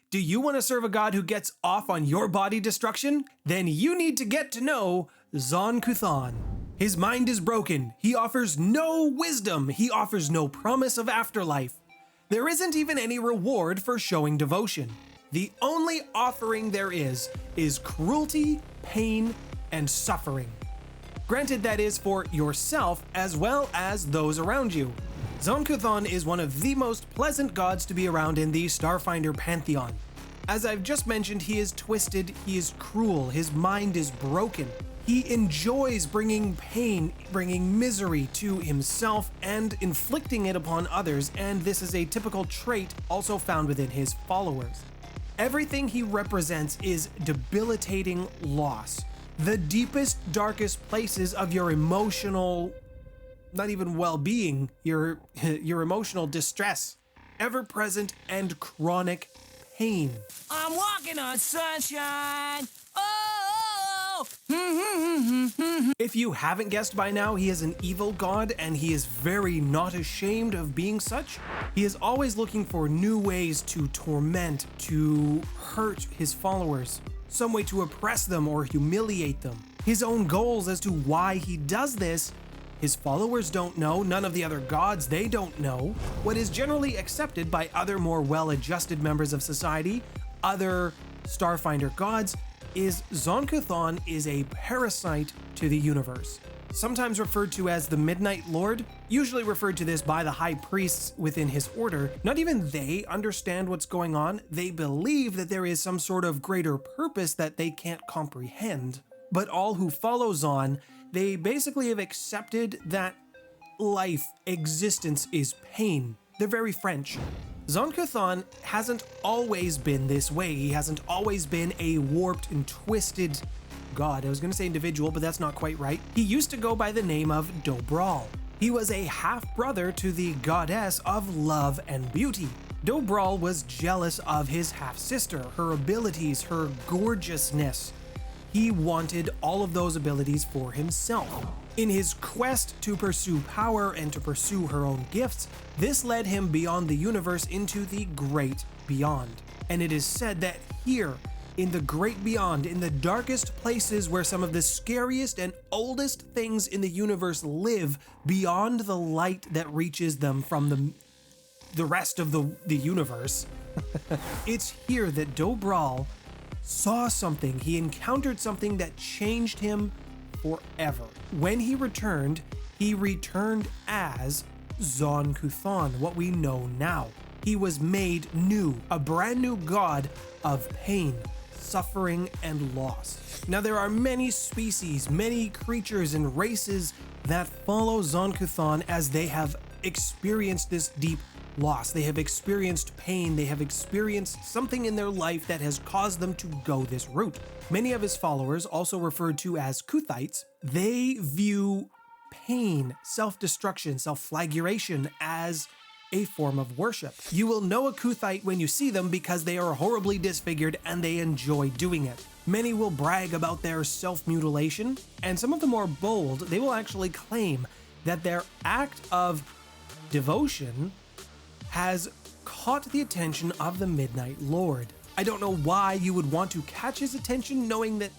Do you want to serve a god who gets off on your body destruction? Then you need to get to know Zon-Kuthon. His mind is broken. He offers no wisdom. He offers no promise of afterlife. There isn't even any reward for showing devotion. The only offering there is cruelty, pain, and suffering. Granted, that is for yourself as well as those around you. Zon-Kuthon is one of the most pleasant gods to be around in the Starfinder pantheon. As I've just mentioned, he is twisted, he is cruel, his mind is broken. He enjoys bringing pain, bringing misery to himself and inflicting it upon others, and this is a typical trait also found within his followers. Everything he represents is debilitating loss. The deepest, darkest places of your emotional, not even well-being, your emotional distress, ever-present and chronic pain. I'm walking on sunshine. If you haven't guessed by now, he is an evil god and he is very not ashamed of being such. He is always looking for new ways to torment, to hurt his followers, some way to oppress them or humiliate them. His own goals as to why he does this, his followers don't know, none of the other gods, they don't know. What is generally accepted by other more well-adjusted members of society, other Starfinder gods, is Zon-Kuthon is a parasite to the universe. Sometimes referred to as the Midnight Lord, usually referred to this by the high priests within his order. Not even they understand what's going on. They believe that there is some sort of greater purpose that they can't comprehend. But all who follow Zon, they basically have accepted that life, existence is pain. They're very French. Zon-Kuthon hasn't always been this way. He hasn't always been a warped and twisted god. I was going to say individual, but that's not quite right. He used to go by the name of Dobral. He was a half-brother to the goddess of love and beauty. Dobral was jealous of his half-sister, her abilities, her gorgeousness. He wanted all of those abilities for himself. In his quest to pursue power and to pursue her own gifts, this led him beyond the universe into the great beyond. And it is said that here, in the great beyond, in the darkest places where some of the scariest and oldest things in the universe live, beyond the light that reaches them from the rest of the universe, it's here that Dobral saw something. He encountered something that changed him forever. When he returned as Zon-Kuthon, what we know now. He was made new, a brand new god of pain, suffering, and loss. Now there are many species, many creatures and races that follow Zon-Kuthon as they have experienced this deep loss. They have experienced pain. They have experienced something in their life that has caused them to go this route. Many of his followers, also referred to as Kuthites, they view pain, self-destruction, self-flagellation as a form of worship. You will know a Kuthite when you see them because they are horribly disfigured and they enjoy doing it. Many will brag about their self-mutilation, and some of the more bold, they will actually claim that their act of devotion has caught the attention of the Midnight Lord. I don't know why you would want to catch his attention knowing that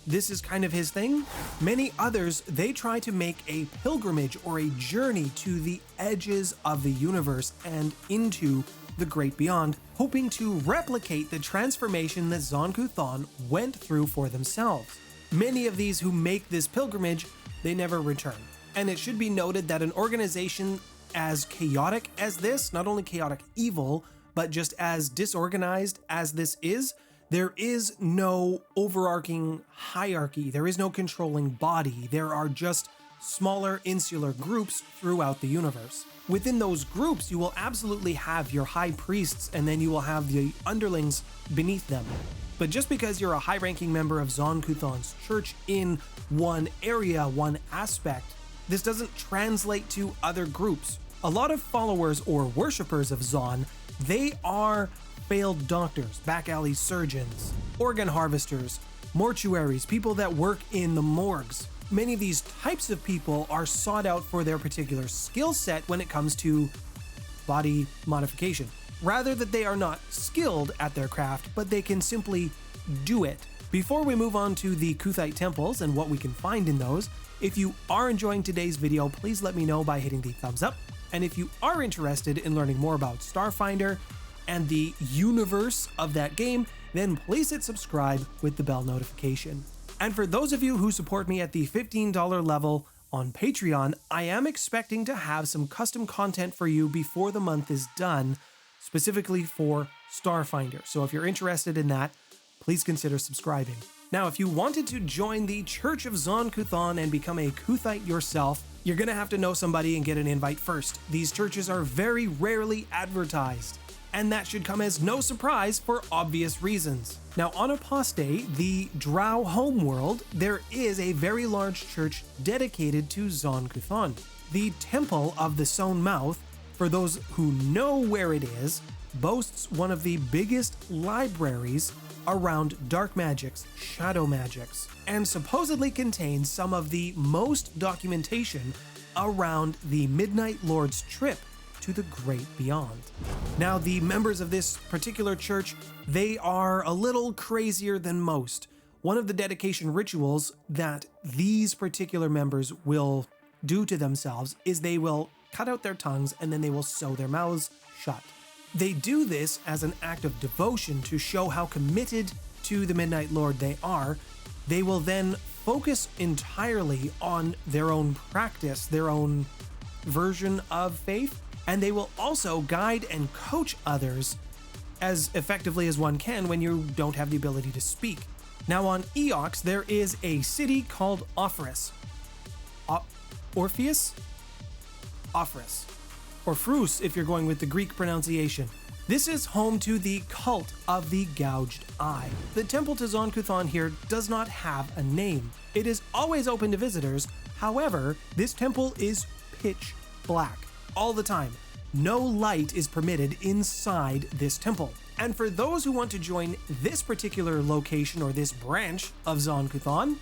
this is kind of his thing. Many others, they try to make a pilgrimage or a journey to the edges of the universe and into the great beyond, hoping to replicate the transformation that Zon-Kuthon went through for themselves. Many of these who make this pilgrimage, they never return. And it should be noted that an organization as chaotic as this, not only chaotic evil, but just as disorganized as this is, there is no overarching hierarchy, there is no controlling body, there are just smaller insular groups throughout the universe. Within those groups, you will absolutely have your high priests and then you will have the underlings beneath them. But just because you're a high-ranking member of Zon-Kuthon's church in one area, one aspect, this doesn't translate to other groups. A lot of followers or worshippers of Zon, they are failed doctors, back alley surgeons, organ harvesters, mortuaries, people that work in the morgues. Many of these types of people are sought out for their particular skill set when it comes to body modification. Rather that they are not skilled at their craft, but they can simply do it. Before we move on to the Kuthite temples and what we can find in those, if you are enjoying today's video, please let me know by hitting the thumbs up. And if you are interested in learning more about Starfinder and the universe of that game, then please hit subscribe with the bell notification. And for those of you who support me at the $15 level on Patreon, I am expecting to have some custom content for you before the month is done, specifically for Starfinder. So if you're interested in that, please consider subscribing. Now, if you wanted to join the Church of Zon-Kuthon and become a Kuthite yourself, you're gonna have to know somebody and get an invite first. These churches are very rarely advertised, and that should come as no surprise for obvious reasons. Now, on Apostate, the Drow homeworld, there is a very large church dedicated to Zon-Kuthon. The Temple of the Sewn Mouth, for those who know where it is, boasts one of the biggest libraries around dark magics, shadow magics, and supposedly contains some of the most documentation around the Midnight Lord's trip to the great beyond. Now, the members of this particular church, they are a little crazier than most. One of the dedication rituals that these particular members will do to themselves is they will cut out their tongues and then they will sew their mouths shut. They do this as an act of devotion to show how committed to the Midnight Lord they are. They will then focus entirely on their own practice, their own version of faith, and they will also guide and coach others as effectively as one can when you don't have the ability to speak. Now, on Eox, there is a city called Orpheus. Orpheus? Or Frus if you're going with the Greek pronunciation. This is home to the cult of the gouged eye. The temple to Zon-Kuthon here does not have a name. It is always open to visitors. However, this temple is pitch black all the time. No light is permitted inside this temple. And for those who want to join this particular location or this branch of Zon-Kuthon,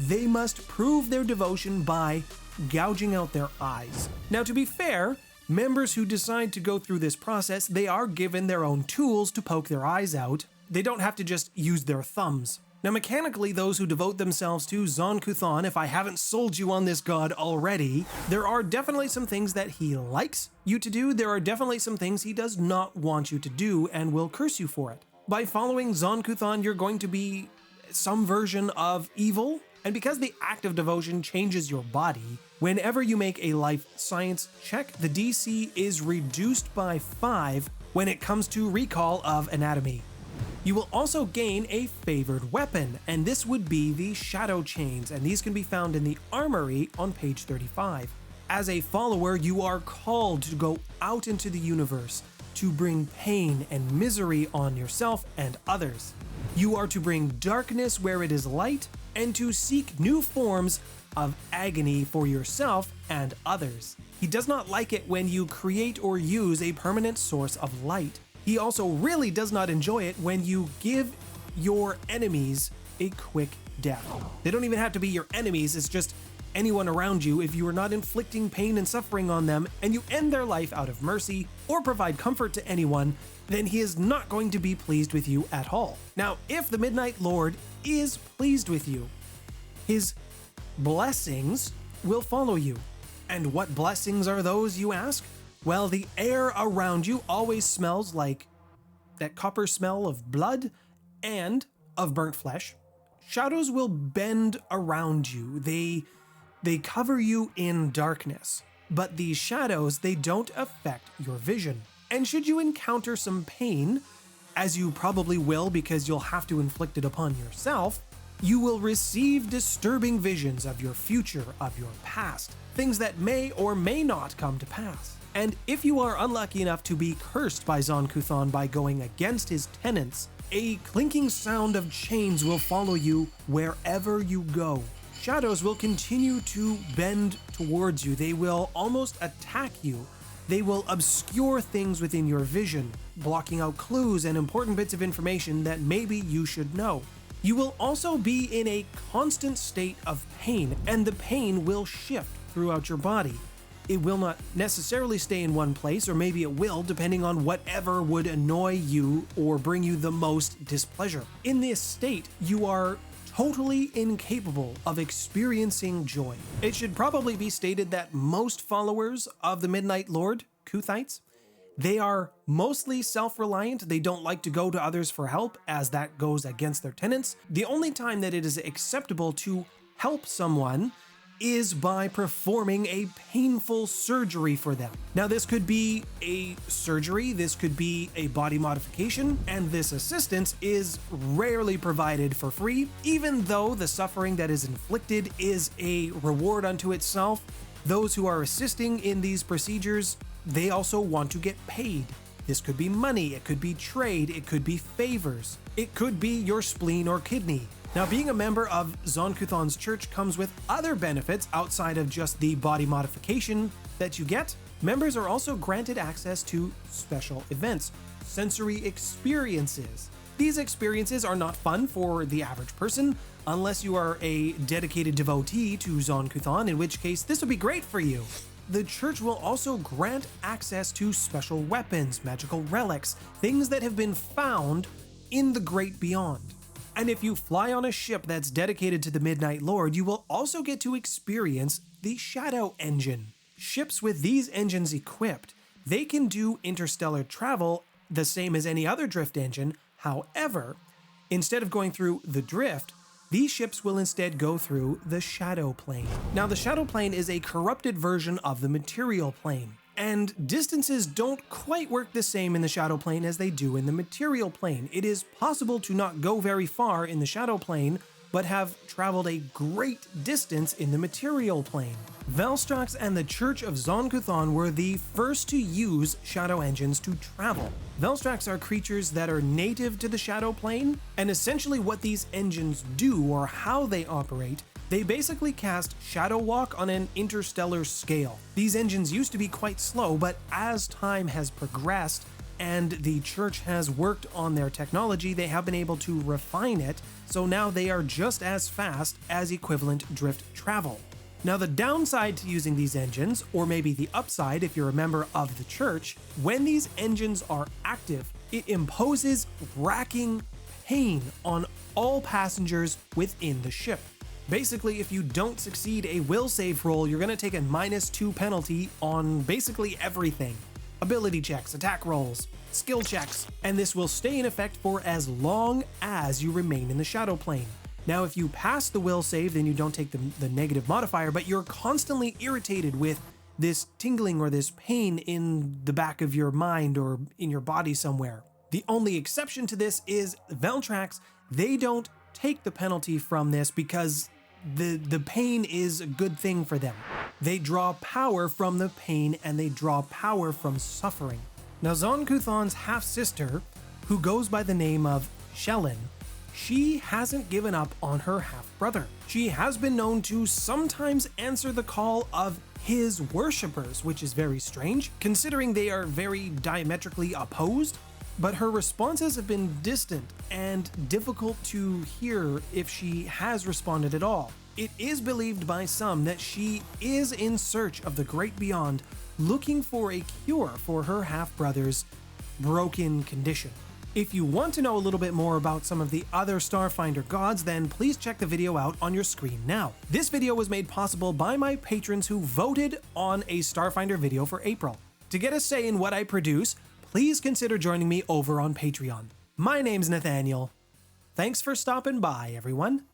they must prove their devotion by gouging out their eyes. Now, to be fair, members who decide to go through this process, they are given their own tools to poke their eyes out. They don't have to just use their thumbs. Now, mechanically, those who devote themselves to Zon-Kuthon, if I haven't sold you on this god already, there are definitely some things that he likes you to do. There are definitely some things he does not want you to do and will curse you for it. By following Zon-Kuthon, you're going to be some version of evil. And because the act of devotion changes your body, whenever you make a life science check, the DC is reduced by 5 when it comes to recall of anatomy. You will also gain a favored weapon, and this would be the Shadow Chains, and these can be found in the armory on page 35. As a follower, you are called to go out into the universe to bring pain and misery on yourself and others. You are to bring darkness where it is light, and to seek new forms of agony for yourself and others. He does not like it when you create or use a permanent source of light. He also really does not enjoy it when you give your enemies a quick death. They don't even have to be your enemies, it's just anyone around you. If you are not inflicting pain and suffering on them and you end their life out of mercy or provide comfort to anyone, then he is not going to be pleased with you at all. Now, if the Midnight Lord is pleased with you, his blessings will follow you. And what blessings are those, you ask? Well, the air around you always smells like that copper smell of blood and of burnt flesh. Shadows will bend around you. They cover you in darkness. But these shadows, they don't affect your vision. And should you encounter some pain, as you probably will because you'll have to inflict it upon yourself, you will receive disturbing visions of your future, of your past, things that may or may not come to pass. And if you are unlucky enough to be cursed by Zon-Kuthon by going against his tenets, a clinking sound of chains will follow you wherever you go. Shadows will continue to bend towards you. They will almost attack you. They will obscure things within your vision, blocking out clues and important bits of information that maybe you should know. You will also be in a constant state of pain, and the pain will shift throughout your body. It will not necessarily stay in one place, or maybe it will, depending on whatever would annoy you or bring you the most displeasure. In this state, you are totally incapable of experiencing joy. It should probably be stated that most followers of the Midnight Lord, Kuthites, they are mostly self-reliant. They don't like to go to others for help, as that goes against their tenets. The only time that it is acceptable to help someone is by performing a painful surgery for them. Now, this could be a surgery, this could be a body modification, and this assistance is rarely provided for free. Even though the suffering that is inflicted is a reward unto itself, those who are assisting in these procedures, they also want to get paid. This could be money, it could be trade, it could be favors, it could be your spleen or kidney. Now, being a member of Zon-Kuthon's church comes with other benefits outside of just the body modification that you get. Members are also granted access to special events, sensory experiences. These experiences are not fun for the average person, unless you are a dedicated devotee to Zon-Kuthon, in which case this would be great for you. The church will also grant access to special weapons, magical relics, things that have been found in the great beyond. And if you fly on a ship that's dedicated to the Midnight Lord, you will also get to experience the Shadow Engine. Ships with these engines equipped, they can do interstellar travel the same as any other drift engine. However, instead of going through the drift, these ships will instead go through the Shadow Plane. Now, the Shadow Plane is a corrupted version of the material plane, and distances don't quite work the same in the Shadow Plane as they do in the material plane. It is possible to not go very far in the Shadow Plane, but have traveled a great distance in the material plane. Velstrax and the Church of Zon-Kuthon were the first to use shadow engines to travel. Velstrax are creatures that are native to the Shadow Plane, and essentially what these engines do, or how they operate, they basically cast Shadow Walk on an interstellar scale. These engines used to be quite slow, but as time has progressed and the church has worked on their technology, they have been able to refine it, so now they are just as fast as equivalent drift travel. Now, the downside to using these engines, or maybe the upside if you're a member of the church, when these engines are active, it imposes racking pain on all passengers within the ship. Basically, if you don't succeed a will save roll, you're going to take a -2 penalty on basically everything. Ability checks, attack rolls, skill checks, and this will stay in effect for as long as you remain in the Shadow Plane. Now, if you pass the will save, then you don't take the negative modifier, but you're constantly irritated with this tingling or this pain in the back of your mind or in your body somewhere. The only exception to this is Veltrax. They don't take the penalty from this because the pain is a good thing for them. They draw power from the pain, and they draw power from suffering. Now, Zon-Kuthon's half-sister, who goes by the name of Sewn, she hasn't given up on her half-brother. She has been known to sometimes answer the call of his worshippers, which is very strange, considering they are very diametrically opposed, but her responses have been distant and difficult to hear if she has responded at all. It is believed by some that she is in search of the great beyond, looking for a cure for her half-brother's broken condition. If you want to know a little bit more about some of the other Starfinder gods, then please check the video out on your screen now. This video was made possible by my patrons who voted on a Starfinder video for April. To get a say in what I produce, please consider joining me over on Patreon. My name's Nathaniel. Thanks for stopping by, everyone.